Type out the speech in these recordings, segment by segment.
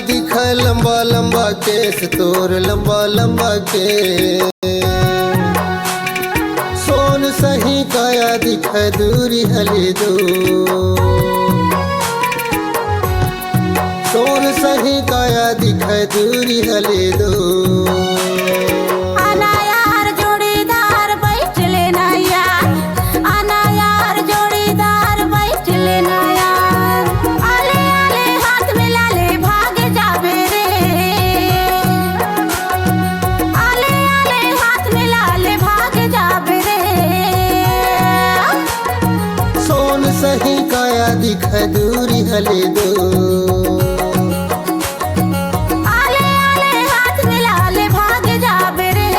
दिखा लंबा लंबा केस तोर लंबा लंबा के सोन सही काया दिखा दूरी हले दो सोन सही काया दिखा दूरी हले दो सही काया दिखा दूरी हले दो आले आले हाथ मिला ले भाग जाबे रे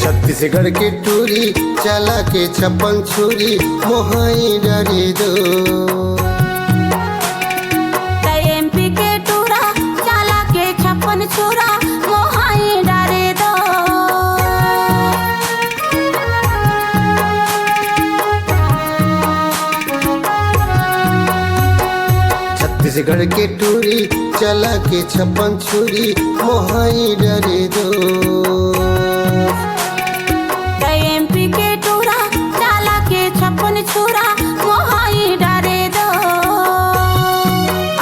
छत्तीसगढ़ की टूरी चला के छप्पन छुरी मोहाई डरी दो एमपी के टूरा चला के छप्पन छुरा मोहाई डरे दो छत्तीसगढ़ की टूरी चला के छप्पन छुरी मोहाई डरी दो छुरा मोहाई डरे दो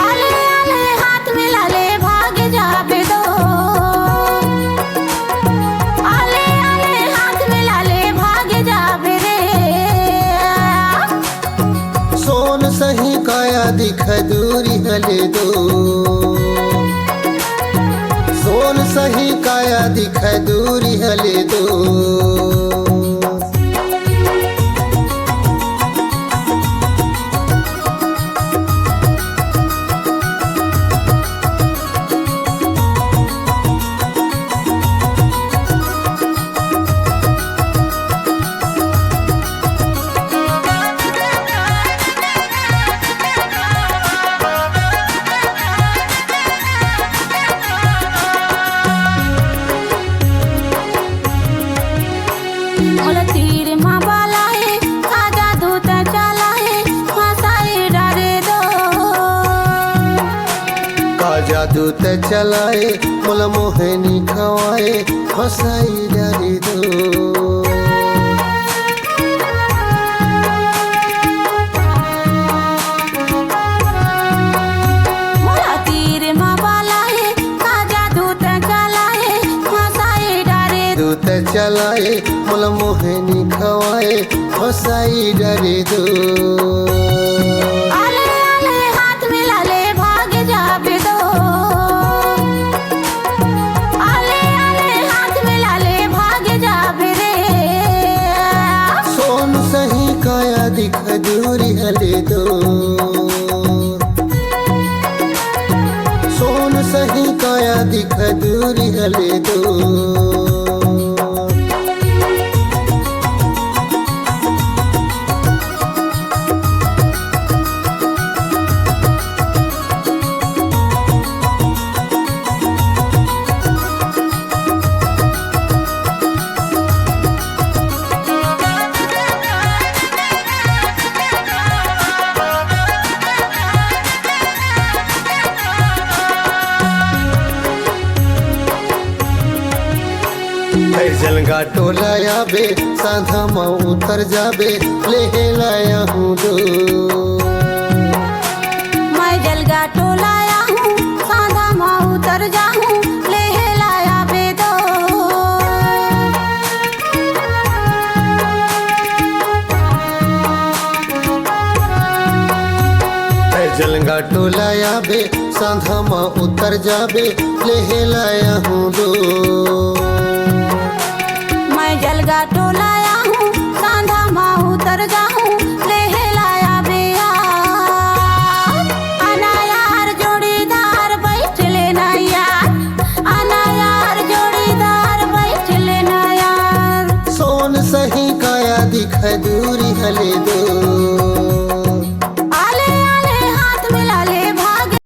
आले आले हाथ मिला ले भाग जाबे दो आले आले हाथ मिला ले भाग जाबे रे सोन सही काया दिखा दूरी हले दो सोन सही काया दिखा दूरी हले दो तीर माँ बालाए खाजा दूत चलाए फसाई डरे दो का जादू ते चलाए मोला मोहनी खवाए फसाई डरे दो तीर माँ बालाए खाजा दूत चलाए फसाई डरे दूत चलाए मोला मोहनी खवाए फसाई डरे दो आले आले हाथ मिला ले भाग जाबे दो आले आले हाथ मिला ले भाग जाबे रे सोन सही काया दिखा दूरी हले दो सोन सही काया दिखा दूरी हले दो जलगा टोला आबे साधा माँ उतर जाबे ले लाया हूँ दो मैं जलगा टोला आया हूँ साधा माँ उतर जाऊँ ले लाया बे दो जलगा टोला आबे साधा माँ उतर जाबे ले लाया हूँ दो